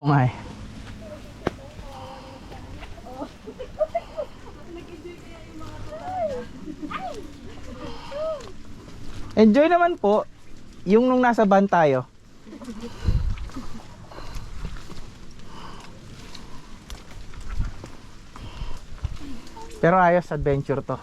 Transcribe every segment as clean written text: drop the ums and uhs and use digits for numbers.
Nga eh. Enjoy naman po yung nung nasa van tayo. Pero ayos, adventure to.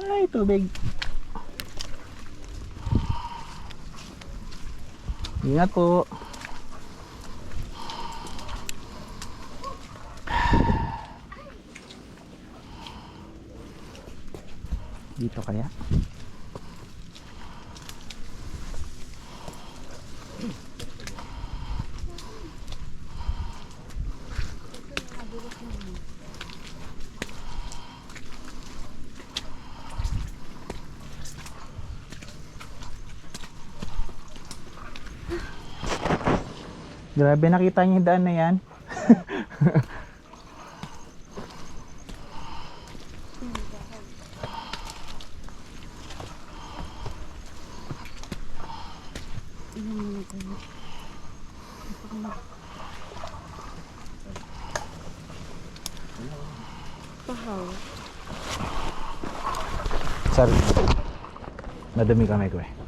Ay, tubig. Ingat po. Dito kaya? Grabe, nakita niyo yung daan na yan. Sorry. Madami kamay ko eh.